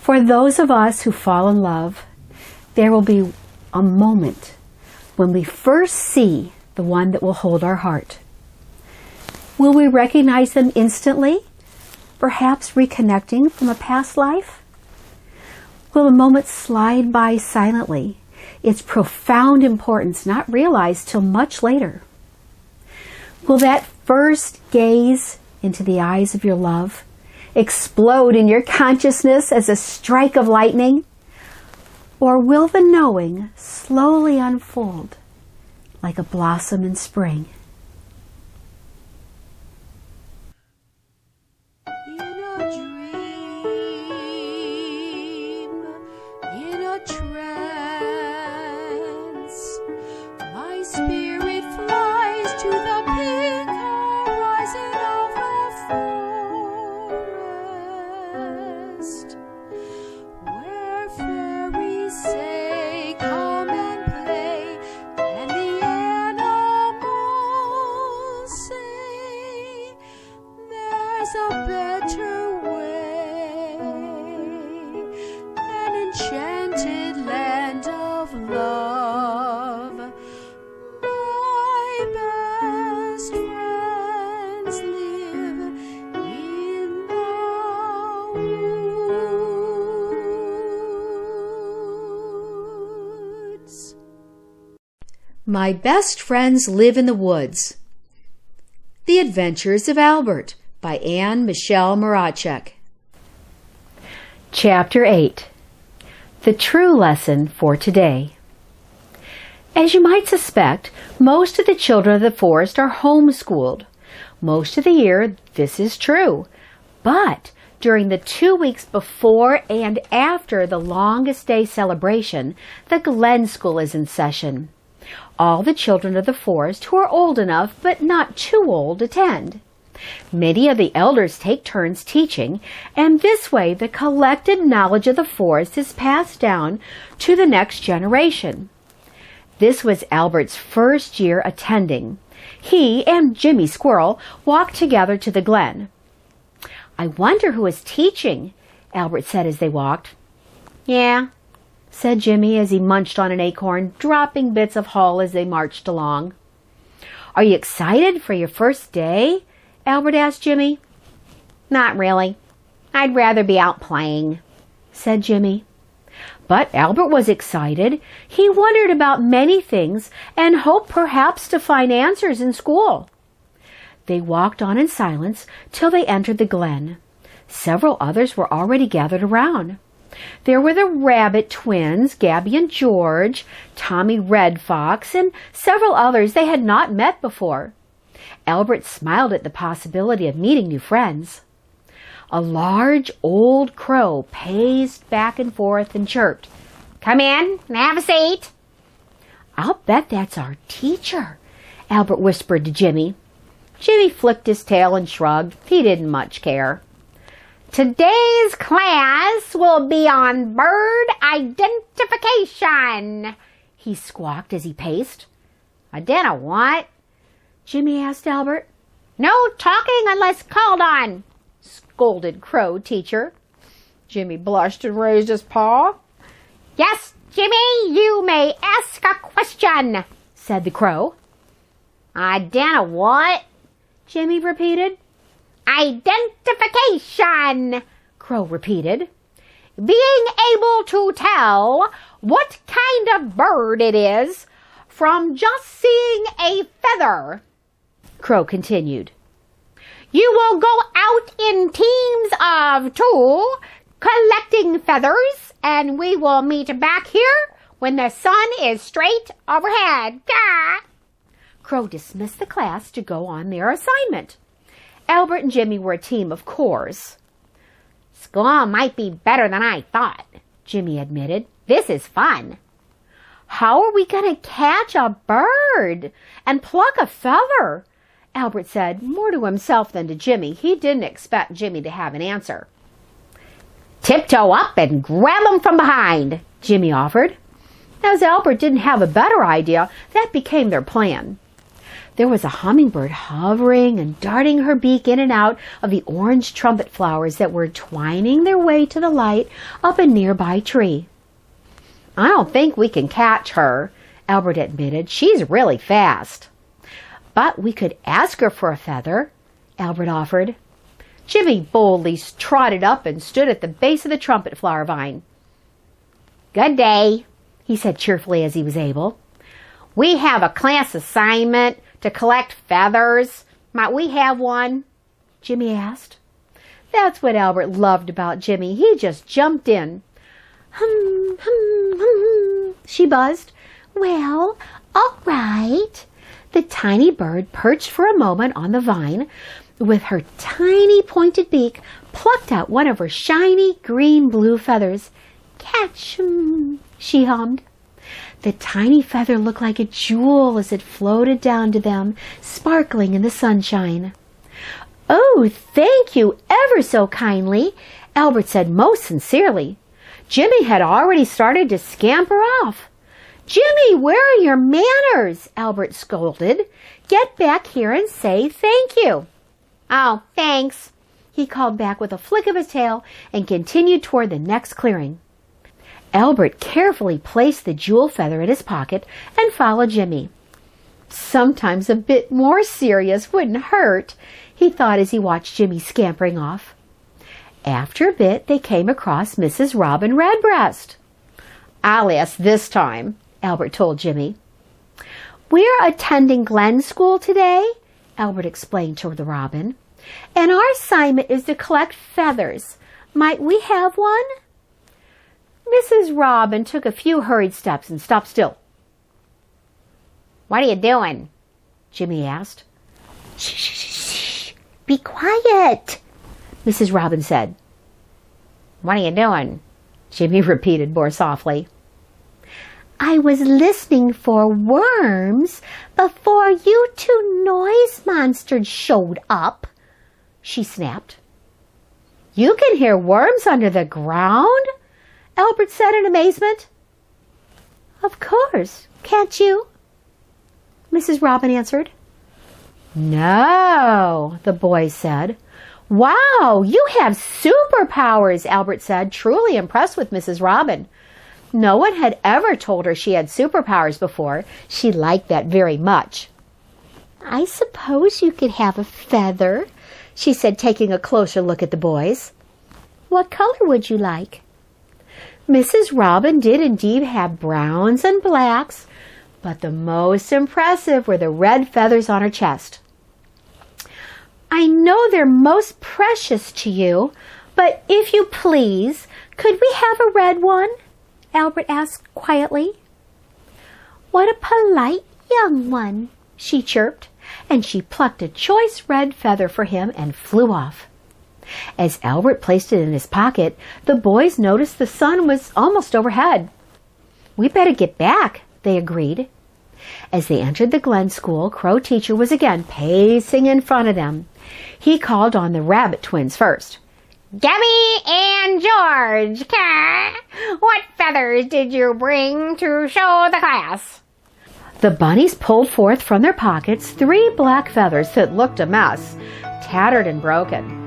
For those of us who fall in love, there will be a moment when we first see the one that will hold our heart. Will we recognize them instantly, perhaps reconnecting from a past life? Will the moment slide by silently, its profound importance not realized till much later? Will that first gaze into the eyes of your love explode in your consciousness as a strike of lightning? Or will the knowing slowly unfold like a blossom in spring? A better way, an enchanted land of love. My best friends live in the woods. My Best Friends Live in the Woods. The Adventures of Albert by Anne Michelle Moracek. Chapter 8. The True Lesson for Today. As you might suspect, most of the children of the forest are homeschooled. Most of the year, this is true. But during the 2 weeks before and after the longest day celebration, the Glen School is in session. All the children of the forest who are old enough but not too old attend. Many of the elders take turns teaching, and this way the collected knowledge of the forest is passed down to the next generation. This was Albert's first year attending. He and Jimmy Squirrel walked together to the glen. "I wonder who is teaching," Albert said as they walked. "Yeah," said Jimmy as he munched on an acorn, dropping bits of hull as they marched along. "Are you excited for your first day?" Albert asked Jimmy. "Not really. I'd rather be out playing," said Jimmy. But Albert was excited. He wondered about many things and hoped perhaps to find answers in school. They walked on in silence till they entered the glen. Several others were already gathered around. There were the Rabbit twins, Gabby and George, Tommy Red Fox, and several others they had not met before. Albert smiled at the possibility of meeting new friends. A large old crow paced back and forth and chirped, "Come in and have a seat." "I'll bet that's our teacher," Albert whispered to Jimmy. Jimmy flicked his tail and shrugged. He didn't much care. "Today's class will be on bird identification," he squawked as he paced. "Identify what?" Jimmy asked Albert. "No talking unless called on," scolded Crow teacher. Jimmy blushed and raised his paw. "Yes, Jimmy, you may ask a question," said the crow. "Identify what?" Jimmy repeated. "Identification," Crow repeated. "Being able to tell what kind of bird it is from just seeing a feather," Crow continued. "You will go out in teams of 2, collecting feathers, and we will meet back here when the sun is straight overhead." Gah! Crow dismissed the class to go on their assignment. Albert and Jimmy were a team of course. "School might be better than I thought," Jimmy admitted. "This is fun." "How are we going to catch a bird and pluck a feather?" Albert said, more to himself than to Jimmy. He didn't expect Jimmy to have an answer. "Tiptoe up and grab 'em from behind," Jimmy offered. As Albert didn't have a better idea, that became their plan. There was a hummingbird hovering and darting her beak in and out of the orange trumpet flowers that were twining their way to the light up a nearby tree. "I don't think we can catch her," Albert admitted. "She's really fast." "But we could ask her for a feather," Albert offered. Jimmy boldly trotted up and stood at the base of the trumpet flower vine. "Good day," he said cheerfully as he was able. "We have a class assignment to collect feathers. Might we have one?" Jimmy asked. That's what Albert loved about Jimmy. He just jumped in. "Hum, hum, hum," she buzzed. "Well, all right." The tiny bird perched for a moment on the vine. With her tiny pointed beak, plucked out one of her shiny green-blue feathers. "Catch 'em," she hummed. The tiny feather looked like a jewel as it floated down to them, sparkling in the sunshine. "Oh, thank you ever so kindly," Albert said most sincerely. Jimmy had already started to scamper off. "Jimmy, where are your manners?" Albert scolded. "Get back here and say thank you." "Oh, thanks," he called back with a flick of his tail and continued toward the next clearing. Albert carefully placed the jewel feather in his pocket and followed Jimmy. Sometimes a bit more serious wouldn't hurt, he thought as he watched Jimmy scampering off. After a bit, they came across Mrs. Robin Redbreast. "I'll ask this time," Albert told Jimmy. "We're attending Glen School today," Albert explained to the robin, "and our assignment is to collect feathers. Might we have one?" Mrs. Robin took a few hurried steps and stopped still. "What are you doing?" Jimmy asked. "Shh, shh, shh, shh. Be quiet," Mrs. Robin said. "What are you doing?" Jimmy repeated more softly. "I was listening for worms before you two noise monsters showed up," she snapped. "You can hear worms under the ground?" Albert said in amazement. "Of course, can't you?" Mrs. Robin answered. "No," the boys said. "Wow, you have superpowers," Albert said, truly impressed with Mrs. Robin. No one had ever told her she had superpowers before. She liked that very much. "I suppose you could have a feather," she said, taking a closer look at the boys. "What color would you like?" Mrs. Robin did indeed have browns and blacks, but the most impressive were the red feathers on her chest. "I know they're most precious to you, but if you please, could we have a red one?" Albert asked quietly. "What a polite young one," she chirped, and she plucked a choice red feather for him and flew off. As Albert placed it in his pocket, the boys noticed the sun was almost overhead. "We better get back," they agreed. As they entered the Glen School, Crow Teacher was again pacing in front of them. He called on the Rabbit twins first. "Gabby and George, what feathers did you bring to show the class?" The bunnies pulled forth from their pockets 3 black feathers that looked a mess, tattered and broken.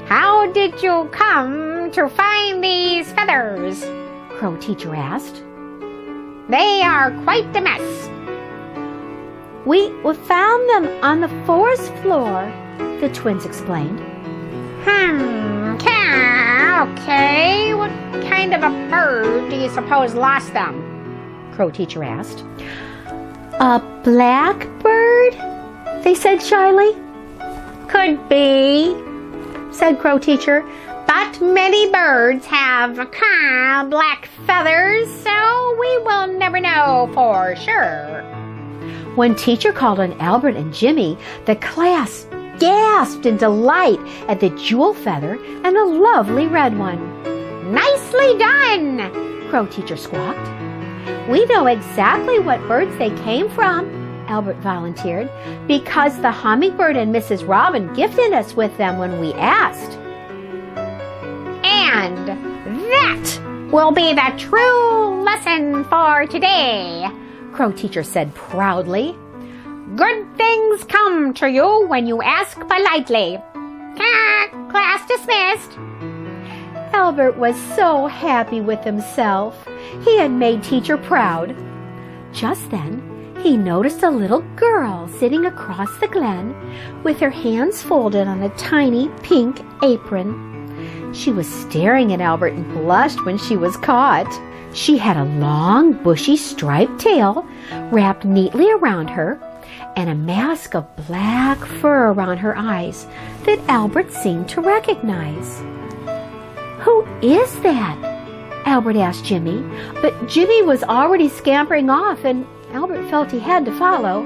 "How did you come to find these feathers?" Crow Teacher asked. "They are quite a mess." We found them on the forest floor," the twins explained. Okay. What kind of a bird do you suppose lost them?" Crow Teacher asked. "A blackbird?" they said shyly. "Could be," said Crow Teacher, "but many birds have black feathers, so we will never know for sure." When Teacher called on Albert and Jimmy, the class gasped in delight at the jewel feather and the lovely red one. "Nicely done," Crow Teacher squawked. "We know exactly what birds they came from," Albert volunteered, "because the hummingbird and Mrs. Robin gifted us with them when we asked." "And that will be the true lesson for today," Crow Teacher said proudly. Good things come to you when you ask politely. Class dismissed. Albert was so happy with himself. He had made teacher proud. Just then, he noticed a little girl sitting across the glen with her hands folded on a tiny pink apron. She was staring at Albert and blushed when she was caught. She had a long, bushy, striped tail wrapped neatly around her and a mask of black fur around her eyes that Albert seemed to recognize. "Who is that?" Albert asked Jimmy, but Jimmy was already scampering off and Albert felt he had to follow.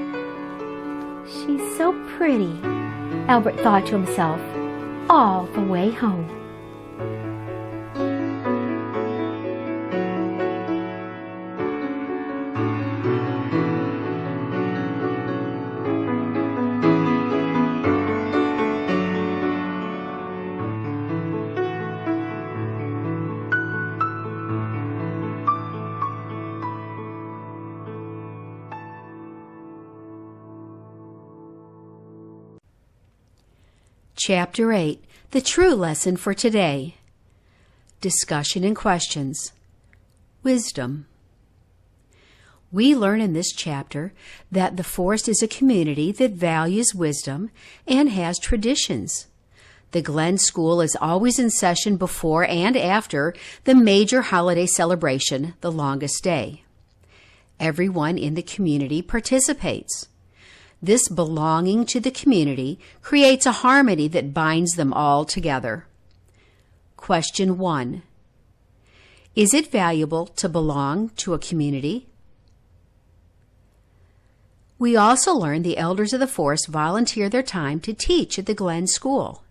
"She's so pretty," Albert thought to himself, all the way home. Chapter 8, The True Lesson for Today. Discussion and Questions. Wisdom. We learn in this chapter that the forest is a community that values wisdom and has traditions. The Glen School is always in session before and after the major holiday celebration, the longest day. Everyone in the community participates. This belonging to the community creates a harmony that binds them all together. Question 1. Is it valuable to belong to a community? We also learn the elders of the forest volunteer their time to teach at the Glen School.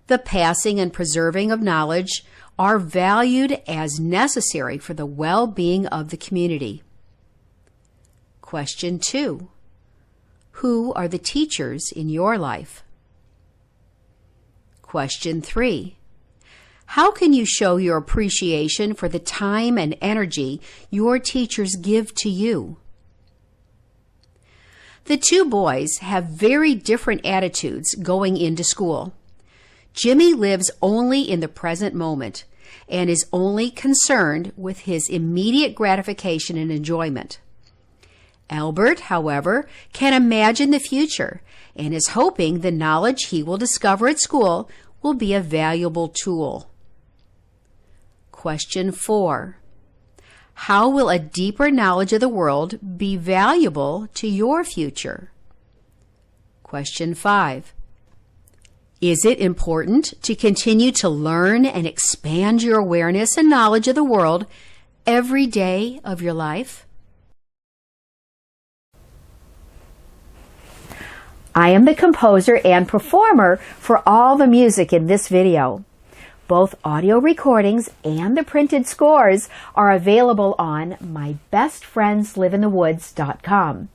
The passing and preserving of knowledge are valued as necessary for the well-being of the community. Question 2. Who are the teachers in your life? Question 3. How can you show your appreciation for the time and energy your teachers give to you? The two boys have very different attitudes going into school. Jimmy lives only in the present moment and is only concerned with his immediate gratification and enjoyment. Albert, however, can imagine the future and is hoping the knowledge he will discover at school will be a valuable tool. Question 4. How will a deeper knowledge of the world be valuable to your future? Question 5. Is it important to continue to learn and expand your awareness and knowledge of the world every day of your life? I am the composer and performer for all the music in this video. Both audio recordings and the printed scores are available on mybestfriendsliveinthe.woods.com.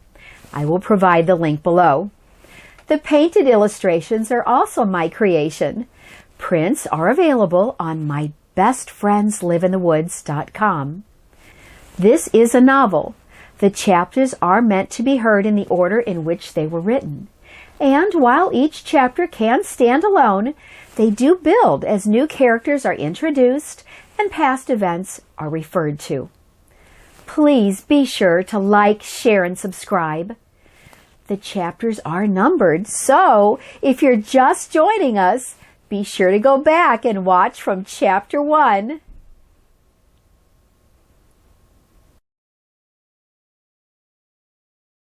I will provide the link below. The painted illustrations are also my creation. Prints are available on mybestfriendsliveinthe.woods.com. This is a novel. The chapters are meant to be heard in the order in which they were written. And while each chapter can stand alone, they do build as new characters are introduced and past events are referred to. Please be sure to like, share, and subscribe. The chapters are numbered, so if you're just joining us, be sure to go back and watch from Chapter 1